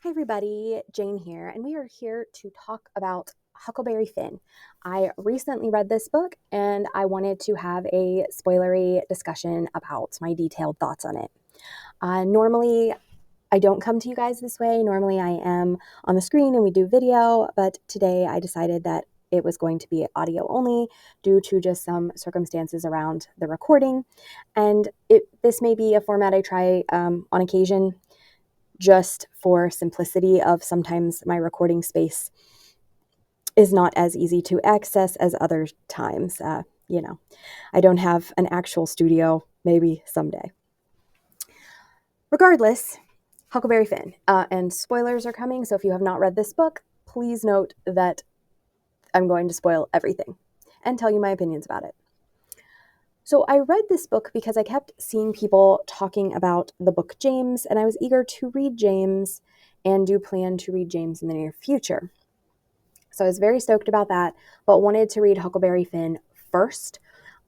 Hi everybody, Jane here, and we are here to talk about Huckleberry Finn. I recently read this book and I wanted to have a spoilery discussion about my detailed thoughts on it. Normally, I don't come to you guys this way. Normally, I am on the screen and we do video, but today I decided that it was going to be audio only due to just some circumstances around the recording. And this may be a format I try on occasion, just for simplicity of sometimes my recording space is not as easy to access as other times. I don't have an actual studio, maybe someday. Regardless, Huckleberry Finn. And spoilers are coming, so if you have not read this book, please note that I'm going to spoil everything and tell you my opinions about it. So I read this book because I kept seeing people talking about the book James, and I was eager to read James and do plan to read James in the near future. So I was very stoked about that, but wanted to read Huckleberry Finn first.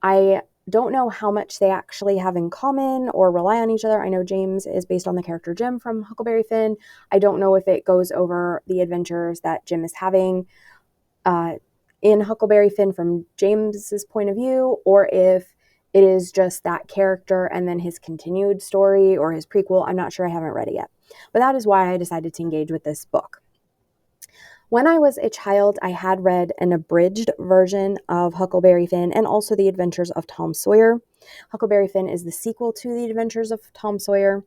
I don't know how much they actually have in common or rely on each other. I know James is based on the character Jim from Huckleberry Finn. I don't know if it goes over the adventures that Jim is having in Huckleberry Finn from James's point of view, or if it is just that character and then his continued story or his prequel. I'm not sure. I haven't read it yet. But that is why I decided to engage with this book. When I was a child, I had read an abridged version of Huckleberry Finn and also The Adventures of Tom Sawyer. Huckleberry Finn is the sequel to The Adventures of Tom Sawyer.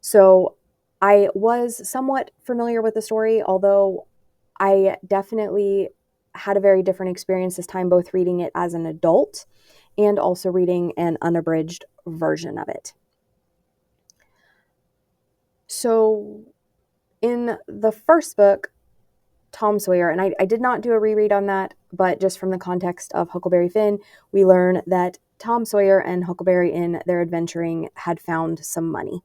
So I was somewhat familiar with the story, although I definitely had a very different experience this time, both reading it as an adult and also reading an unabridged version of it. So in the first book, Tom Sawyer, and I did not do a reread on that, but just from the context of Huckleberry Finn, we learn that Tom Sawyer and Huckleberry in their adventuring had found some money.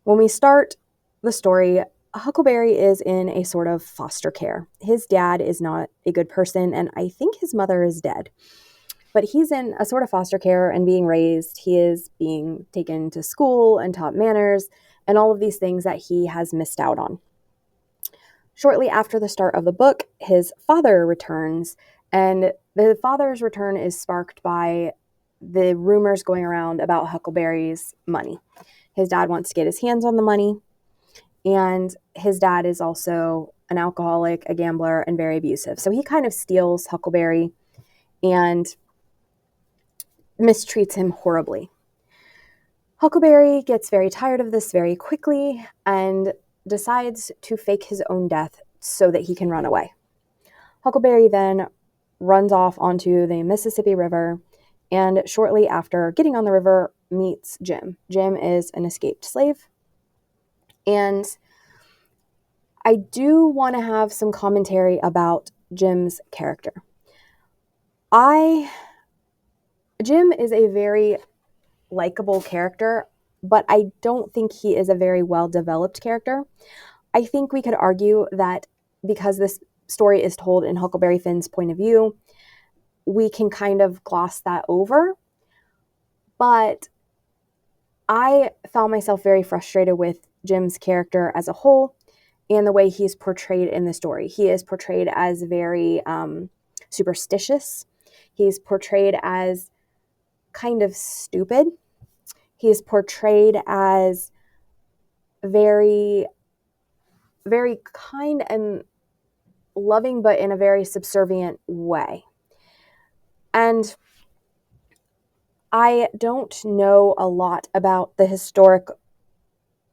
When we start the story, Huckleberry is in a sort of foster care. His dad is not a good person, and I think his mother is dead. But he's in a sort of foster care and being raised. He is being taken to school and taught manners and all of these things that he has missed out on. Shortly after the start of the book, his father returns, and the father's return is sparked by the rumors going around about Huckleberry's money. His dad wants to get his hands on the money, and his dad is also an alcoholic, a gambler, and very abusive. So he kind of steals Huckleberry and mistreats him horribly. Huckleberry gets very tired of this very quickly and decides to fake his own death so that he can run away. Huckleberry then runs off onto the Mississippi River, and shortly after getting on the river, meets Jim. Jim is an escaped slave, and I do want to have some commentary about Jim's character. Jim is a very likable character, but I don't think he is a very well-developed character. I think we could argue that because this story is told in Huckleberry Finn's point of view, we can kind of gloss that over. But I found myself very frustrated with Jim's character as a whole and the way he's portrayed in the story. He is portrayed as very superstitious. He's portrayed as kind of stupid. He's portrayed as very, very kind and loving, but in a very subservient way. And I don't know a lot about the historic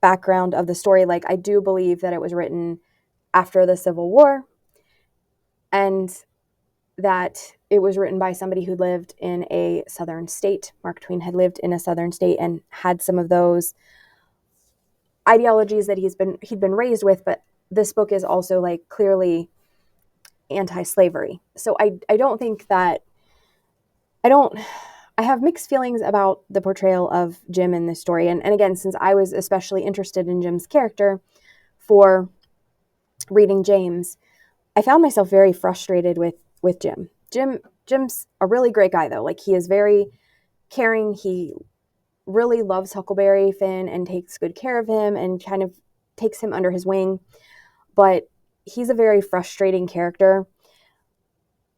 background of the story. Like, I do believe that it was written after the Civil War and that it was written by somebody who lived in a southern state. Mark Twain had lived in a southern state and had some of those ideologies that he'd been raised with, but this book is also like clearly anti-slavery. So I don't think that I have mixed feelings about the portrayal of Jim in this story. And again, since I was especially interested in Jim's character for reading James, I found myself very frustrated with Jim. Jim's a really great guy though. Like, he is very caring. He really loves Huckleberry Finn and takes good care of him and kind of takes him under his wing, but he's a very frustrating character.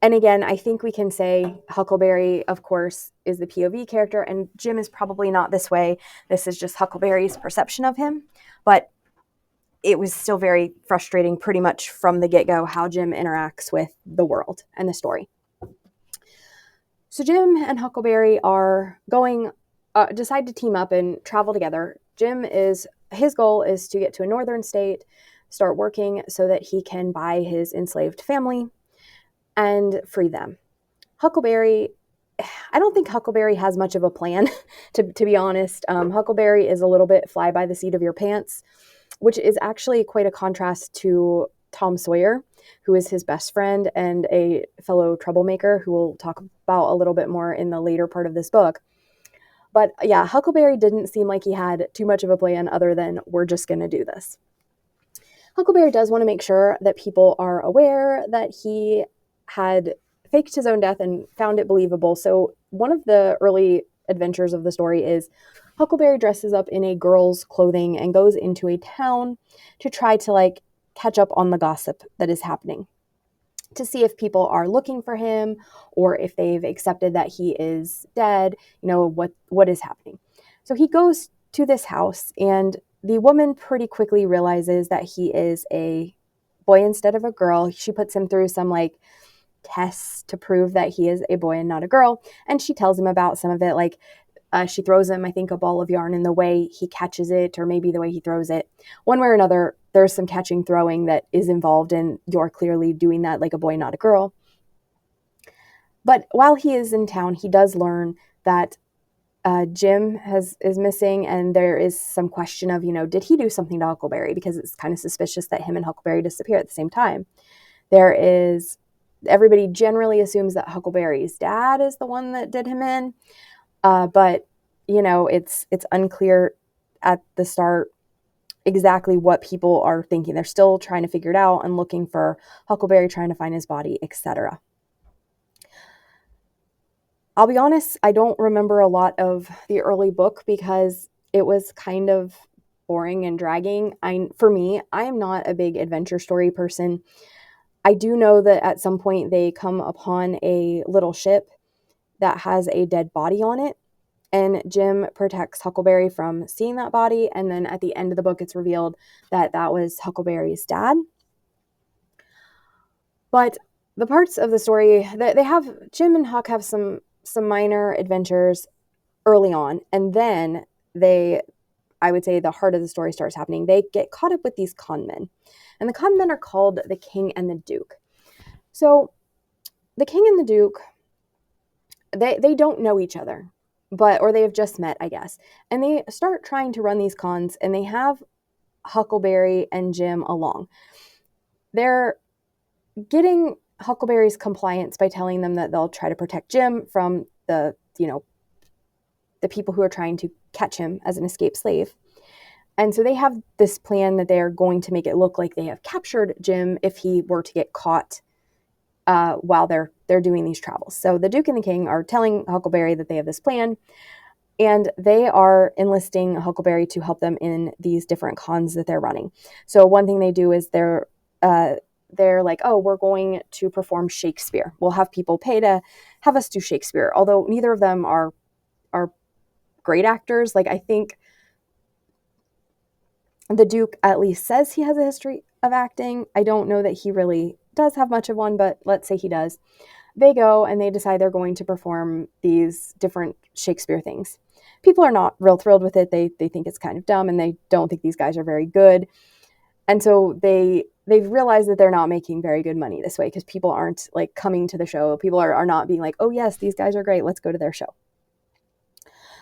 And again, I think we can say Huckleberry, of course, is the POV character, and Jim is probably not this way. This is just Huckleberry's perception of him. But it was still very frustrating pretty much from the get-go how Jim interacts with the world and the story. So Jim and Huckleberry are decide to team up and travel together. His goal is to get to a northern state, start working so that he can buy his enslaved family and free them. Huckleberry, I don't think Huckleberry has much of a plan, to be honest. Huckleberry is a little bit fly by the seat of your pants, which is actually quite a contrast to Tom Sawyer, who is his best friend and a fellow troublemaker who we'll talk about a little bit more in the later part of this book. But yeah, Huckleberry didn't seem like he had too much of a plan other than we're just going to do this. Huckleberry does want to make sure that people are aware that he had faked his own death and found it believable. So one of the early adventures of the story is Huckleberry dresses up in a girl's clothing and goes into a town to try to catch up on the gossip that is happening, to see if people are looking for him or if they've accepted that he is dead, what is happening. So he goes to this house, and the woman pretty quickly realizes that he is a boy instead of a girl. She puts him through some tests to prove that he is a boy and not a girl. And she tells him about some of it. She throws him, I think, a ball of yarn, and the way he catches it, or maybe the way he throws it, one way or another, there's some catching, throwing that is involved, and you're clearly doing that like a boy, not a girl. But while he is in town, he does learn that Jim is missing, and there is some question of, did he do something to Huckleberry? Because it's kind of suspicious that him and Huckleberry disappear at the same time. Everybody generally assumes that Huckleberry's dad is the one that did him in, but it's unclear at the start exactly what people are thinking. They're still trying to figure it out and looking for Huckleberry, trying to find his body, etc. I'll be honest, I don't remember a lot of the early book because it was kind of boring and dragging. For me, I am not a big adventure story person. I do know that at some point they come upon a little ship that has a dead body on it, and Jim protects Huckleberry from seeing that body, and then at the end of the book it's revealed that that was Huckleberry's dad. But the parts of the story that they have, Jim and Huck have some minor adventures early on, and then I would say the heart of the story starts happening. They get caught up with these con men, and the con men are called the King and the Duke. So the King and the Duke, they don't know each other, or they have just met, I guess, and they start trying to run these cons, and they have Huckleberry and Jim along. They're getting Huckleberry's compliance by telling them that they'll try to protect Jim from the people who are trying to catch him as an escaped slave. And so they have this plan that they are going to make it look like they have captured Jim if he were to get caught while they're doing these travels. So the Duke and the King are telling Huckleberry that they have this plan, and they are enlisting Huckleberry to help them in these different cons that they're running. So one thing they do is they're like, oh, we're going to perform Shakespeare. We'll have people pay to have us do Shakespeare, although neither of them are great actors. I think the Duke at least says he has a history of acting. I don't know that he really does have much of one, but let's say he does. They go and they decide they're going to perform these different Shakespeare things. People are not real thrilled with it. They think it's kind of dumb, and they don't think these guys are very good. And so they've realized that they're not making very good money this way, because people aren't coming to the show. People are not being like, oh yes, these guys are great, let's go to their show.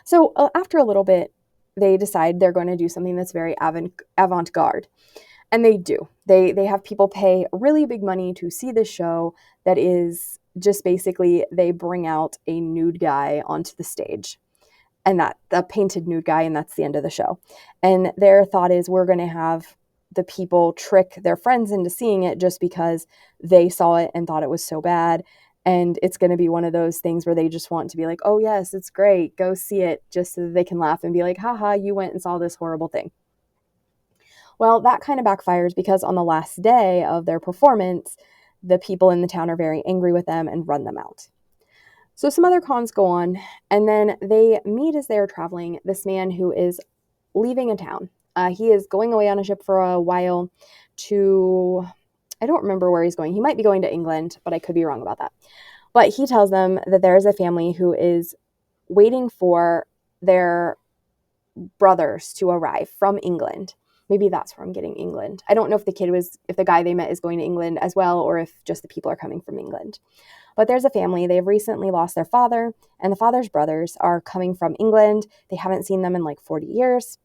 So after a little bit, they decide they're going to do something that's very avant-garde. And they do. They have people pay really big money to see this show that is just basically they bring out a nude guy onto the stage. And a painted nude guy, and that's the end of the show. And their thought is, we're going to have the people trick their friends into seeing it just because they saw it and thought it was so bad. And it's going to be one of those things where they just want to be like, oh yes, it's great, go see it, just so that they can laugh and be like, haha, you went and saw this horrible thing. Well, that kind of backfires because on the last day of their performance, the people in the town are very angry with them and run them out. So some other cons go on, and then they meet as they are traveling this man who is leaving a town. He is going away on a ship for a while to, I don't remember where he's going. He might be going to England, but I could be wrong about that. But he tells them that there is a family who is waiting for their brothers to arrive from England. Maybe that's where I'm getting England. I don't know if the guy they met is going to England as well, or if just the people are coming from England. But there's a family. They've recently lost their father, and the father's brothers are coming from England. They haven't seen them in like 40 years,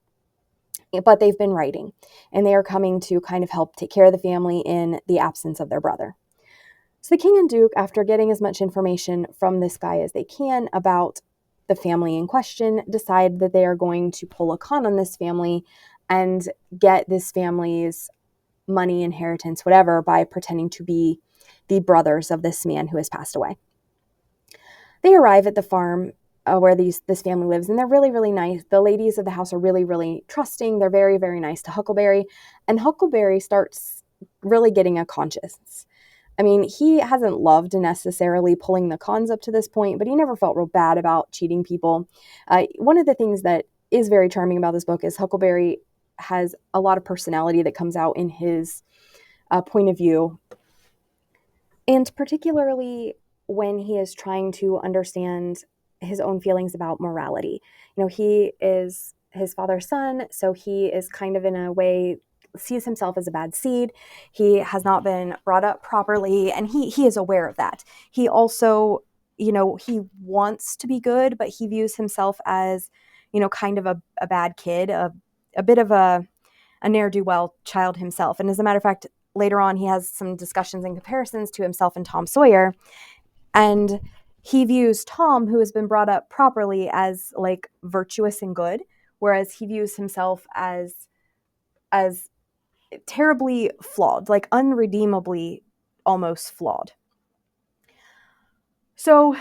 but they've been writing, and they are coming to kind of help take care of the family in the absence of their brother. So the king and duke, after getting as much information from this guy as they can about the family in question, decide that they are going to pull a con on this family and get this family's money, inheritance, whatever, by pretending to be the brothers of this man who has passed away. They arrive at the farm where this family lives, and they're really, really nice. The ladies of the house are really, really trusting. They're very, very nice to Huckleberry, and Huckleberry starts really getting a conscience. I mean, he hasn't loved necessarily pulling the cons up to this point, but he never felt real bad about cheating people. One of the things that is very charming about this book is Huckleberry has a lot of personality that comes out in his point of view, and particularly when he is trying to understand his own feelings about morality. He is his father's son, so he is kind of in a way sees himself as a bad seed. He has not been brought up properly, and he is aware of that. He also, he wants to be good, but he views himself as, kind of a bad kid, a bit of a ne'er-do-well child himself. And as a matter of fact, later on, he has some discussions and comparisons to himself and Tom Sawyer, and he views Tom, who has been brought up properly, as like virtuous and good, whereas he views himself as terribly flawed, like unredeemably almost flawed. So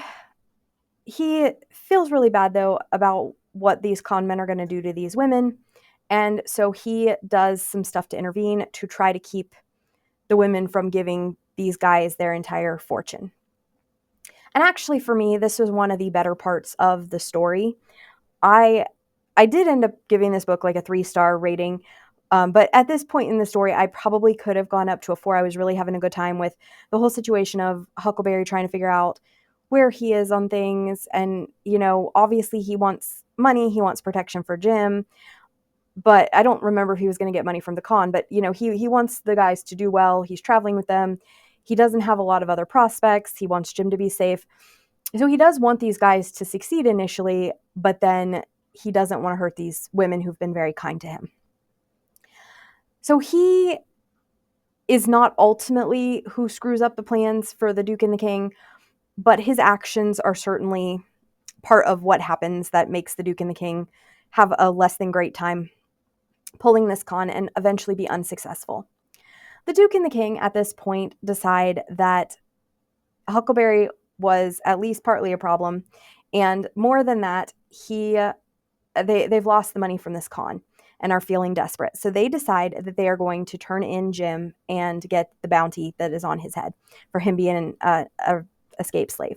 he feels really bad, though, about what these con men are going to do to these women. And so he does some stuff to intervene to try to keep the women from giving these guys their entire fortune. And actually, for me, this was one of the better parts of the story. I did end up giving this book like a 3-star rating. But at this point in the story, I probably could have gone up to a 4. I was really having a good time with the whole situation of Huckleberry trying to figure out where he is on things. And, obviously he wants money. He wants protection for Jim. But I don't remember if he was going to get money from the con. But, he wants the guys to do well. He's traveling with them. He doesn't have a lot of other prospects. He wants Jim to be safe. So he does want these guys to succeed initially, but then he doesn't want to hurt these women who've been very kind to him. So he is not ultimately who screws up the plans for the Duke and the King, but his actions are certainly part of what happens that makes the Duke and the King have a less than great time pulling this con and eventually be unsuccessful. The Duke and the King at this point decide that Huckleberry was at least partly a problem, and more than that, they've lost the money from this con and are feeling desperate. So they decide that they are going to turn in Jim and get the bounty that is on his head for him being an escaped slave.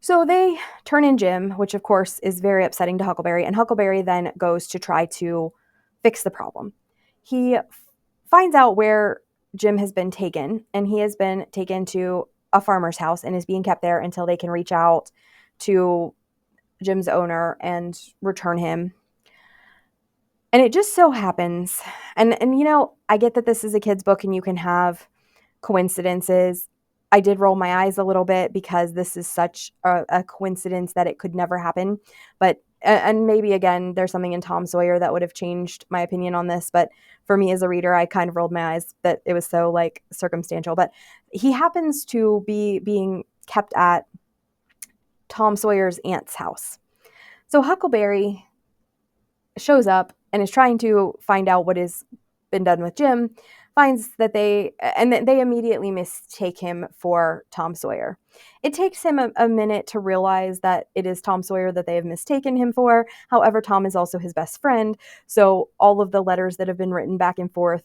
So they turn in Jim, which of course is very upsetting to Huckleberry, and Huckleberry then goes to try to fix the problem. He finds out where Jim has been taken, and he has been taken to a farmer's house and is being kept there until they can reach out to Jim's owner and return him. And it just so happens, and I get that this is a kid's book and you can have coincidences. I did roll my eyes a little bit because this is such a coincidence that it could never happen. But, and maybe again, there's something in Tom Sawyer that would have changed my opinion on this. But for me as a reader, I kind of rolled my eyes that it was so like circumstantial. But he happens to be being kept at Tom Sawyer's aunt's house. So Huckleberry shows up and is trying to find out what has been done with Jim, finds that they immediately mistake him for Tom Sawyer. It takes him a minute to realize that it is Tom Sawyer that they have mistaken him for. However, Tom is also his best friend, so all of the letters that have been written back and forth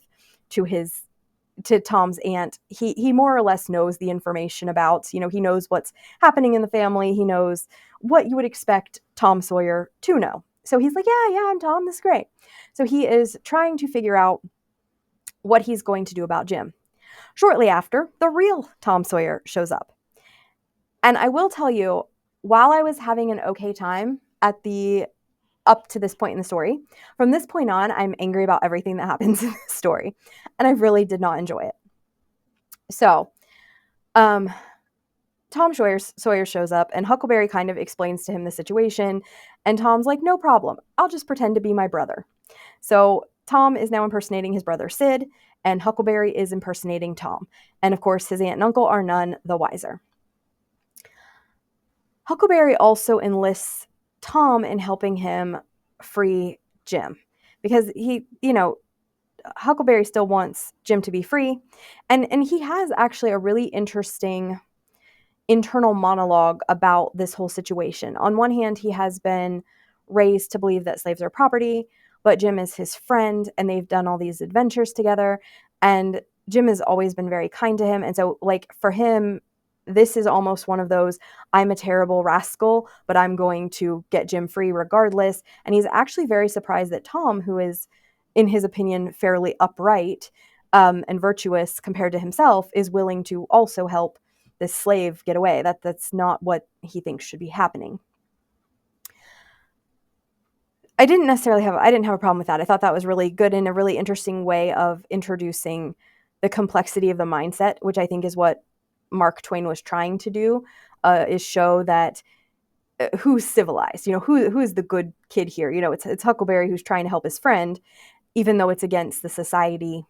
to Tom's aunt, he more or less knows the information about. He knows what's happening in the family. He knows what you would expect Tom Sawyer to know. So he's like, yeah, I'm Tom. This is great. So he is trying to figure out what he's going to do about Jim. Shortly after, the real Tom Sawyer shows up. And I will tell you, while I was having an okay time up to this point in the story, from this point on, I'm angry about everything that happens in this story. And I really did not enjoy it. So, Tom Sawyer shows up, and Huckleberry kind of explains to him the situation. And Tom's like, no problem. I'll just pretend to be my brother. So Tom is now impersonating his brother Sid, and Huckleberry is impersonating Tom. And of course, his aunt and uncle are none the wiser. Huckleberry also enlists Tom in helping him free Jim because Huckleberry still wants Jim to be free. And he has actually a really interesting internal monologue about this whole situation. On one hand, he has been raised to believe that slaves are property, but Jim is his friend and they've done all these adventures together. And Jim has always been very kind to him. And so, for him, this is almost one of those, I'm a terrible rascal, but I'm going to get Jim free regardless. And he's actually very surprised that Tom, who is, in his opinion, fairly upright and virtuous compared to himself, is willing to also help this slave get away. That's not what he thinks should be happening. I didn't have a problem with that. I thought that was really good and a really interesting way of introducing the complexity of the mindset, which I think is what Mark Twain was trying to do, is show that who's civilized, who is the good kid here. It's Huckleberry who's trying to help his friend, even though it's against the society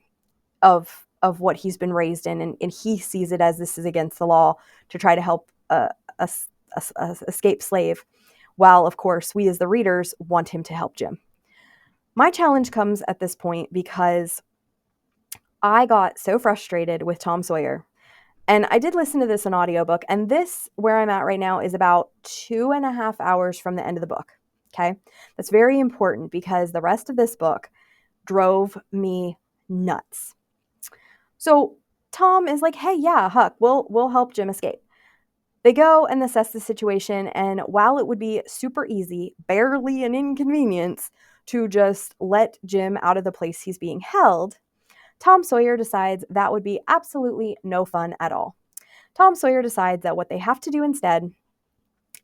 of what he's been raised in, and he sees it as this is against the law to try to help a escaped slave, while of course we as the readers want him to help Jim. My challenge comes at this point because I got so frustrated with Tom Sawyer. And I did listen to this in audiobook, and this, where I'm at right now, is about 2.5 hours from the end of the book. Okay? That's very important because the rest of this book drove me nuts. So Tom is like, hey, yeah, Huck, we'll help Jim escape. They go and assess the situation, and while it would be super easy, barely an inconvenience, to just let Jim out of the place he's being held, Tom Sawyer decides that would be absolutely no fun at all. Tom Sawyer decides that what they have to do instead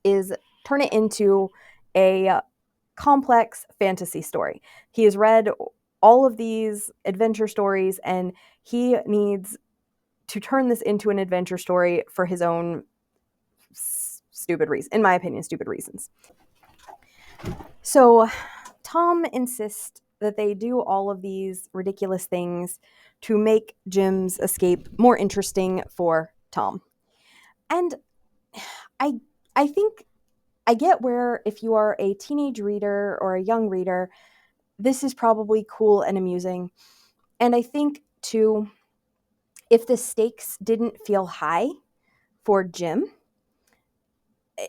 is turn it into a complex fantasy story. He has read all of these adventure stories, and he needs to turn this into an adventure story for his own stupid reasons, in my opinion, stupid reasons. So Tom insists that they do all of these ridiculous things to make Jim's escape more interesting for Tom. And I think I get where, if you are a teenage reader or a young reader, this is probably cool and amusing. And I think, too, if the stakes didn't feel high for Jim,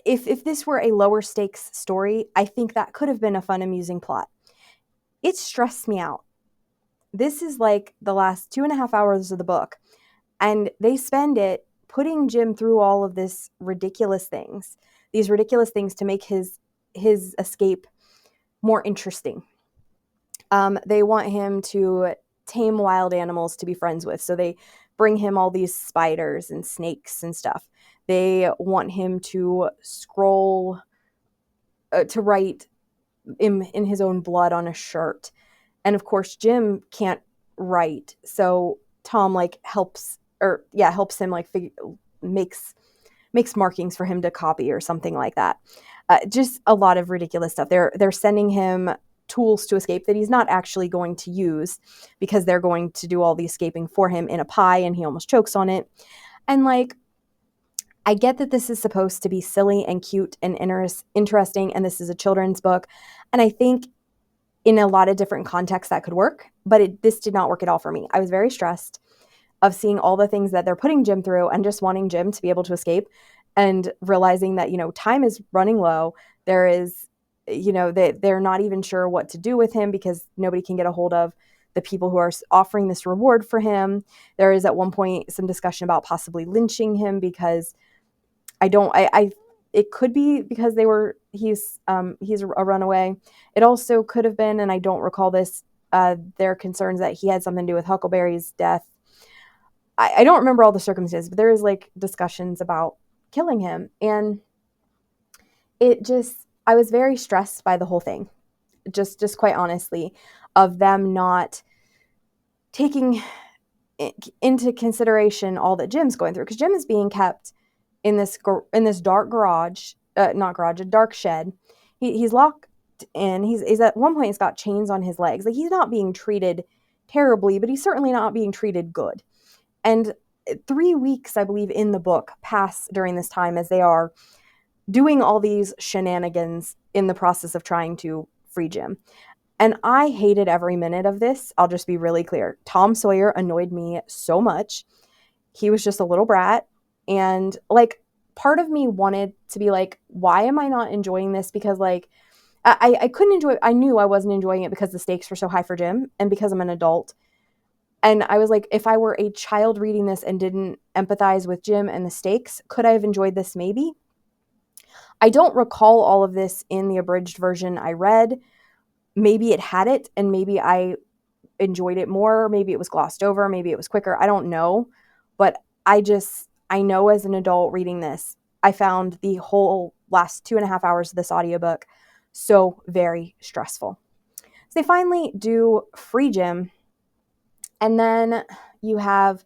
if this were a lower stakes story, I think that could have been a fun, amusing plot. It stressed me out. This is like the last 2.5 hours of the book, and they spend it putting Jim through all of these ridiculous things to make his escape more interesting. They want him to tame wild animals to be friends with, so they bring him all these spiders and snakes and stuff. They want him to scroll, to write in his own blood on a shirt. And of course, Jim can't write, so Tom helps him makes markings for him to copy or something like that. Just a lot of ridiculous stuff. They're sending him tools to escape that he's not actually going to use because they're going to do all the escaping for him in a pie, and he almost chokes on it. And I get that this is supposed to be silly and cute and interesting, and this is a children's book. And I think in a lot of different contexts that could work, but this did not work at all for me. I was very stressed of seeing all the things that they're putting Jim through and just wanting Jim to be able to escape, and realizing that, time is running low. There is, they're not even sure what to do with him because nobody can get a hold of the people who are offering this reward for him. There is at one point some discussion about possibly lynching him because it could be because he's a runaway. It also could have been, and I don't recall this, there are concerns that he had something to do with Huckleberry's death. I don't remember all the circumstances, but there is like discussions about killing him. And I was very stressed by the whole thing, just quite honestly, of them not taking into consideration all that Jim's going through. Because Jim is being kept in this dark garage, not garage, a dark shed. He's locked in. He's at one point, he's got chains on his legs. Like, he's not being treated terribly, but he's certainly not being treated good. And 3 weeks, I believe, in the book pass during this time as they are doing all these shenanigans in the process of trying to free Jim. And I hated every minute of this. I'll just be really clear. Tom Sawyer annoyed me so much. He was just a little brat. And like, part of me wanted to be like, why am I not enjoying this? Because like, I couldn't enjoy it. I knew I wasn't enjoying it because the stakes were so high for Jim and because I'm an adult. And I was like, if I were a child reading this and didn't empathize with Jim and the stakes, could I have enjoyed this? Maybe. I don't recall all of this in the abridged version I read. Maybe it had it, and maybe I enjoyed it more. Maybe it was glossed over. Maybe it was quicker. I don't know. But I know as an adult reading this, I found the whole last 2.5 hours of this audiobook so very stressful. So they finally do free Jim. And then you have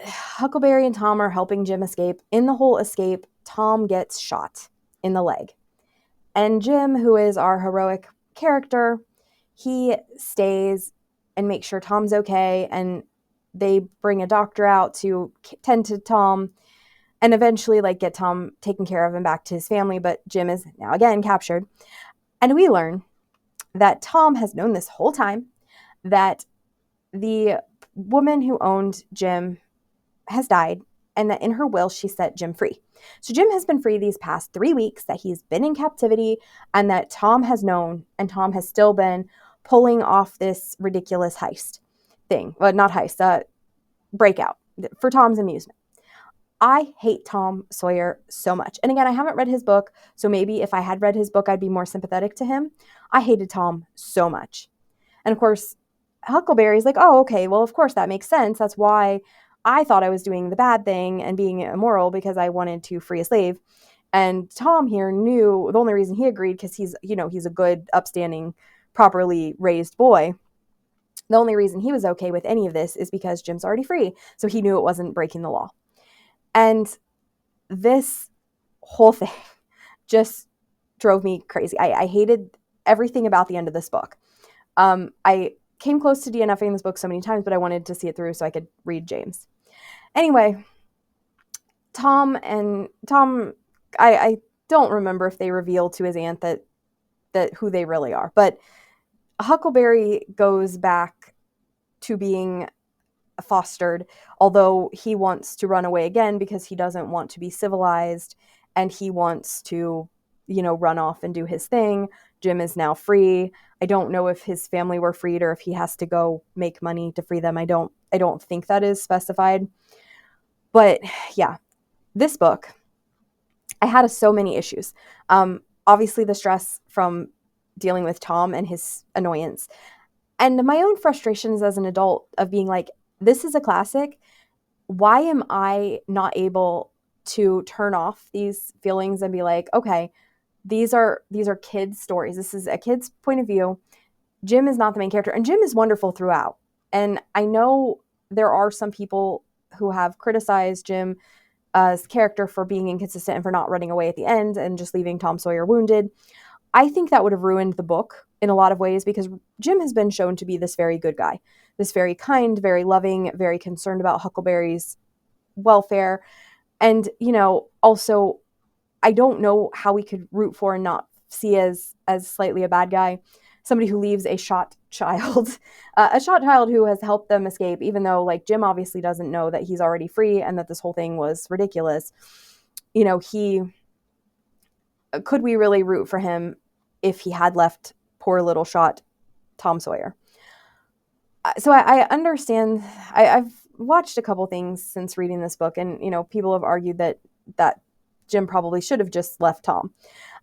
Huckleberry and Tom are helping Jim escape. In the whole escape, Tom gets shot in the leg. And Jim, who is our heroic character, he stays and makes sure Tom's okay. And they bring a doctor out to tend to Tom and eventually like get Tom taken care of and back to his family. But Jim is now again captured. And we learn that Tom has known this whole time that the woman who owned Jim has died, and that in her will, she set Jim free. So Jim has been free these past 3 weeks, that he's been in captivity, and that Tom has known, and Tom has still been pulling off this ridiculous heist thing. Well, not heist, breakout for Tom's amusement. I hate Tom Sawyer so much. And again, I haven't read his book, so maybe if I had read his book, I'd be more sympathetic to him. I hated Tom so much. And of course, Huckleberry's like, oh, okay, well, of course that makes sense. That's why I thought I was doing the bad thing and being immoral, because I wanted to free a slave. And Tom here knew the only reason he agreed, because he's a good, upstanding, properly raised boy. The only reason he was okay with any of this is because Jim's already free. So he knew it wasn't breaking the law. And this whole thing just drove me crazy. I hated everything about the end of this book. I came close to DNFing this book so many times, but I wanted to see it through so I could read James. Anyway, Tom, I don't remember if they reveal to his aunt that who they really are, but Huckleberry goes back to being fostered, although he wants to run away again because he doesn't want to be civilized and he wants to, run off and do his thing. Jim is now free. I don't know if his family were freed or if he has to go make money to free them. I don't think that is specified. But yeah, this book, I had so many issues. Obviously the stress from dealing with Tom and his annoyance, and my own frustrations as an adult of being like, this is a classic. Why am I not able to turn off these feelings and be like, okay, these are kids' stories. This is a kid's point of view. Jim is not the main character, and Jim is wonderful throughout. And I know there are some people who have criticized Jim's character for being inconsistent and for not running away at the end and just leaving Tom Sawyer wounded. I think that would have ruined the book in a lot of ways, because Jim has been shown to be this very good guy, this very kind, very loving, very concerned about Huckleberry's welfare. And, also, I don't know how we could root for and not see as slightly a bad guy somebody who leaves a shot child, a shot child who has helped them escape, even though like Jim obviously doesn't know that he's already free and that this whole thing was ridiculous. He could we really root for him if he had left poor little shot Tom Sawyer? So I understand. I've watched a couple things since reading this book, and people have argued that Jim probably should have just left Tom.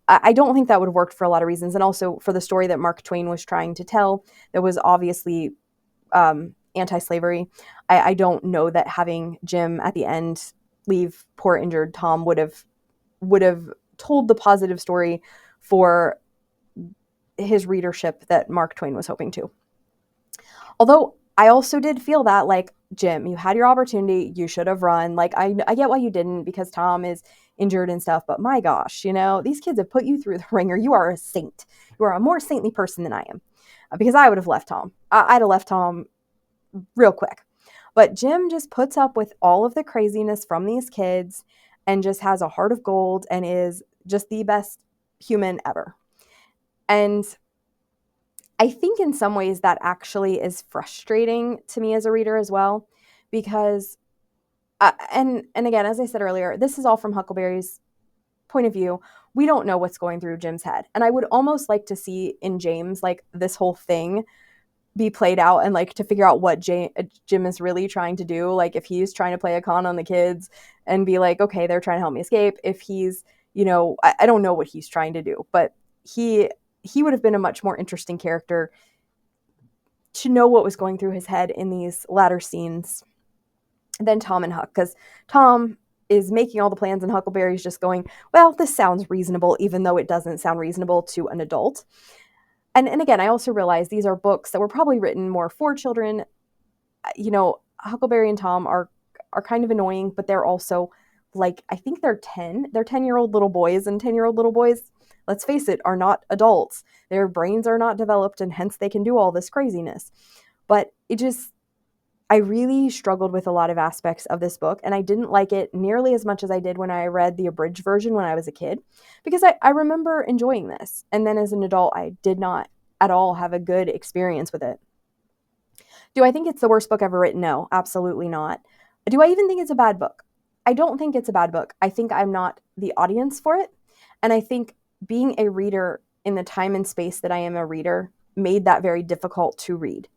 I don't think that would have worked for a lot of reasons, and also for the story that Mark Twain was trying to tell, that was obviously anti-slavery. I don't know that having Jim at the end leave poor injured Tom would have told the positive story for his readership that Mark Twain was hoping to. Although I also did feel that, like, Jim, you had your opportunity, you should have run. Like, I get why you didn't, because Tom is injured and stuff, but my gosh, these kids have put you through the ringer. You are a saint. You are a more saintly person than I am, because I would have left Tom. I'd have left Tom real quick. But Jim just puts up with all of the craziness from these kids and just has a heart of gold and is just the best human ever. And I think in some ways that actually is frustrating to me as a reader as well, because, and again, as I said earlier, this is all from Huckleberry's point of view. We don't know what's going through Jim's head. And I would almost like to see in James, like, this whole thing be played out and like to figure out what Jim is really trying to do. Like if he's trying to play a con on the kids and be like, okay, they're trying to help me escape. If he's, I don't know what he's trying to do, but he would have been a much more interesting character to know what was going through his head in these latter scenes than Tom and Huck, because Tom is making all the plans and Huckleberry's just going, well, this sounds reasonable, even though it doesn't sound reasonable to an adult. And again, I also realize these are books that were probably written more for children. Huckleberry and Tom are kind of annoying, but they're also, like, I think they're 10. They're 10-year-old little boys, and 10-year-old little boys, let's face it, are not adults. Their brains are not developed, and hence they can do all this craziness. But I really struggled with a lot of aspects of this book, and I didn't like it nearly as much as I did when I read the abridged version when I was a kid, because I remember enjoying this. And then as an adult, I did not at all have a good experience with it. Do I think it's the worst book ever written? No, absolutely not. Do I even think it's a bad book? I don't think it's a bad book. I think I'm not the audience for it. And I think being a reader in the time and space that I am a reader made that very difficult to read.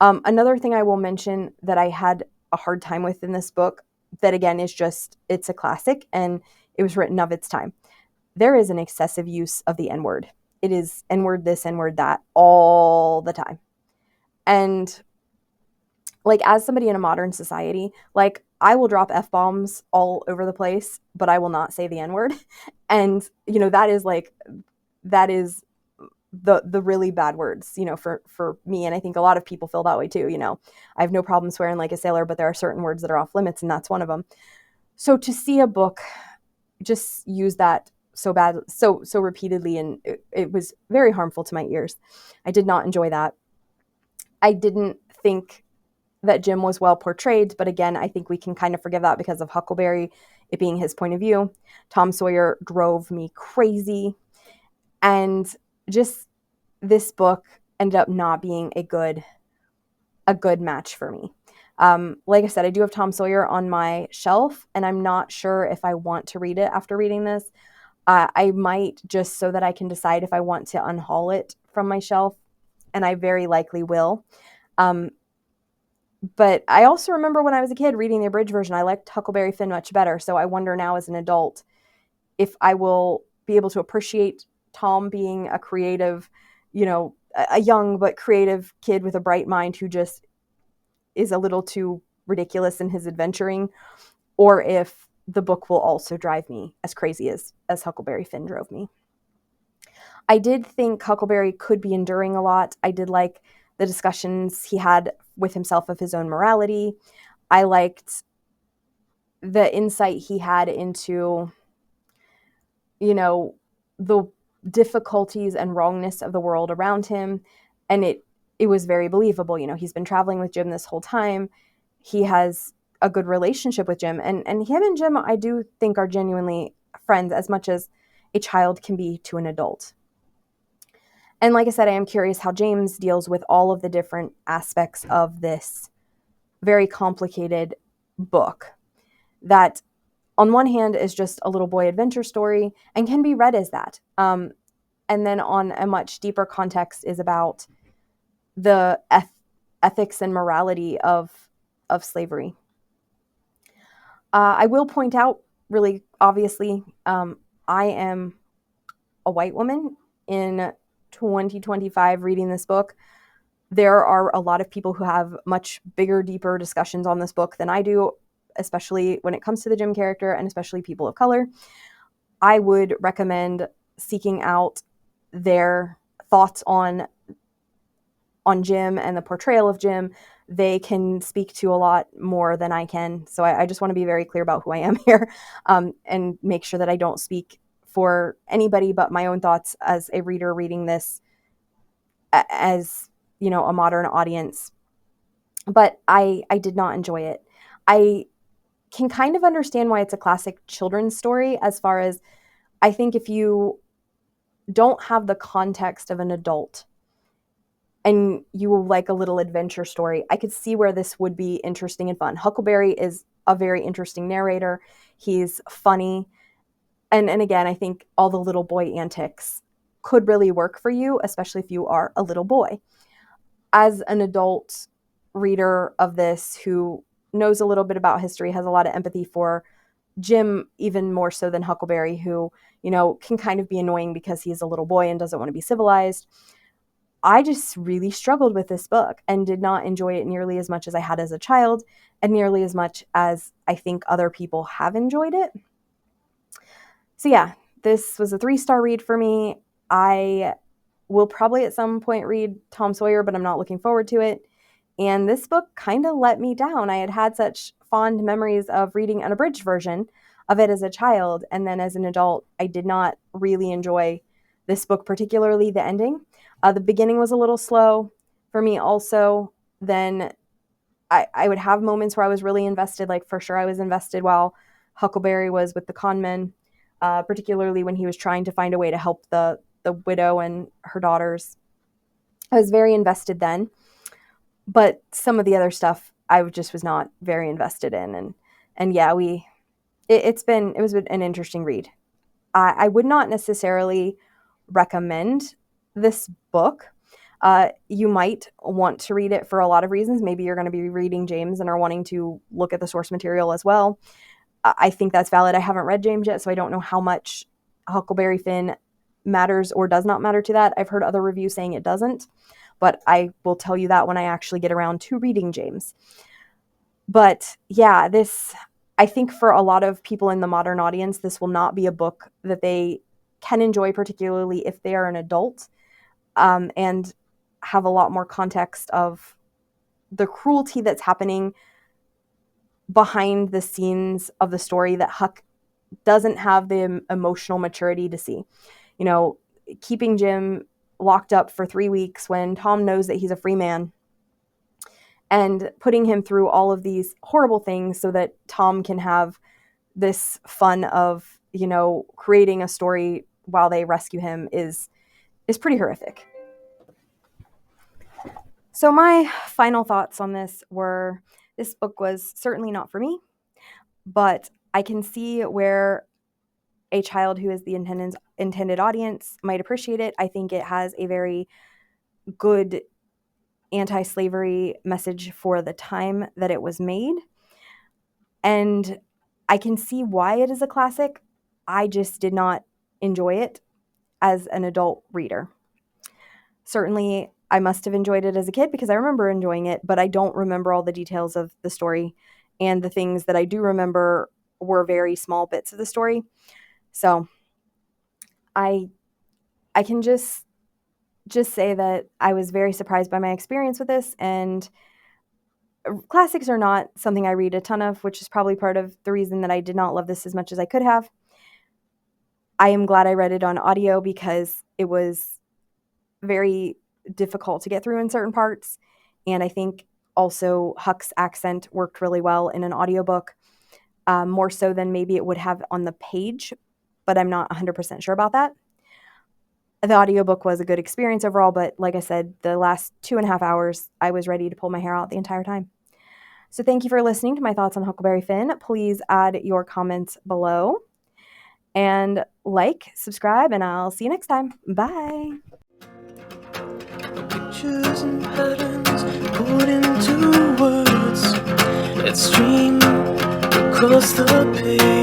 Another thing I will mention that I had a hard time with in this book, that again is just, it's a classic and it was written of its time. There is an excessive use of the N-word. It is N-word this, N-word that all the time. And like, as somebody in a modern society, like, I will drop F-bombs all over the place, but I will not say the N-word. And, that is the really bad words, for me. And I think a lot of people feel that way too. I have no problem swearing like a sailor, but there are certain words that are off limits, and that's one of them. So to see a book just use that so bad, so repeatedly, and it was very harmful to my ears. I did not enjoy that. I didn't think that Jim was well portrayed, but again, I think we can kind of forgive that because of Huckleberry, it being his point of view. Tom Sawyer drove me crazy. And just this book ended up not being a good match for me. Like I said, I do have Tom Sawyer on my shelf, and I'm not sure if I want to read it after reading this. I might, just so that I can decide if I want to unhaul it from my shelf, and I very likely will. But I also remember when I was a kid reading the abridged version, I liked Huckleberry Finn much better. So I wonder now as an adult if I will be able to appreciate Tom being a creative, a young but creative kid with a bright mind who just is a little too ridiculous in his adventuring, or if the book will also drive me as crazy as Huckleberry Finn drove me. I did think Huckleberry could be enduring a lot. I did like the discussions he had with himself of his own morality. I liked the insight he had into, the difficulties and wrongness of the world around him. And it was very believable. He's been traveling with Jim this whole time. He has a good relationship with Jim, and him and Jim, I do think, are genuinely friends, as much as a child can be to an adult. And like I said, I am curious how James deals with all of the different aspects of this very complicated book that on one hand is just a little boy adventure story and can be read as that. And then on a much deeper context is about the ethics and morality of slavery. I will point out really obviously, I am a white woman in 2025 reading this book. There are a lot of people who have much bigger, deeper discussions on this book than I do, especially when it comes to the Jim character and especially people of color. I would recommend seeking out their thoughts on Jim and the portrayal of Jim. They can speak to a lot more than I can. So I just want to be very clear about who I am here, and make sure that I don't speak for anybody but my own thoughts as a reader reading this as, you know, a modern audience. But I did not enjoy it. I can kind of understand why it's a classic children's story, as far as I think if you don't have the context of an adult and you like a little adventure story, I could see where this would be interesting and fun. Huckleberry is a very interesting narrator. He's funny. And again, I think all the little boy antics could really work for you, especially if you are a little boy. As an adult reader of this who knows a little bit about history, has a lot of empathy for Jim, even more so than Huckleberry, who, you know, can kind of be annoying because he's a little boy and doesn't want to be civilized. I just really struggled with this book and did not enjoy it nearly as much as I had as a child, and nearly as much as I think other people have enjoyed it. So yeah, this was a 3-star read for me. I will probably at some point read Tom Sawyer, but I'm not looking forward to it. And this book kind of let me down. I had such fond memories of reading an abridged version of it as a child. And then as an adult, I did not really enjoy this book, particularly the ending. The beginning was a little slow for me also. Then I would have moments where I was really invested, like for sure I was invested while Huckleberry was with the con men, particularly when he was trying to find a way to help the widow and her daughters. I was very invested then. But some of the other stuff I just was not very invested in. And yeah, it was an interesting read. I would not necessarily recommend this book. You might want to read it for a lot of reasons. Maybe you're going to be reading James and are wanting to look at the source material as well. I think that's valid. I haven't read James yet, so I don't know how much Huckleberry Finn matters or does not matter to that. I've heard other reviews saying it doesn't, but I will tell you that when I actually get around to reading James. But yeah, I think for a lot of people in the modern audience, this will not be a book that they can enjoy, particularly if they are an adult, and have a lot more context of the cruelty that's happening behind the scenes of the story that Huck doesn't have the emotional maturity to see. You know, keeping Jim locked up for 3 weeks when Tom knows that he's a free man, and putting him through all of these horrible things so that Tom can have this fun of, you know, creating a story while they rescue him is pretty horrific. So my final thoughts on this were, this book was certainly not for me, but I can see where a child who is the intended audience might appreciate it. I think it has a very good anti-slavery message for the time that it was made. And I can see why it is a classic. I just did not enjoy it as an adult reader. Certainly, I must have enjoyed it as a kid because I remember enjoying it, but I don't remember all the details of the story. And the things that I do remember were very small bits of the story. So I can just say that I was very surprised by my experience with this, and classics are not something I read a ton of, which is probably part of the reason that I did not love this as much as I could have. I am glad I read it on audio because it was very difficult to get through in certain parts, and I think also Huck's accent worked really well in an audiobook, more so than maybe it would have on the page, but I'm not 100% sure about that. The audiobook was a good experience overall, but like I said, the last 2.5 hours, I was ready to pull my hair out the entire time. So thank you for listening to my thoughts on Huckleberry Finn. Please add your comments below and like, subscribe, and I'll see you next time. Bye. Pictures and patterns put into words that stream across the page.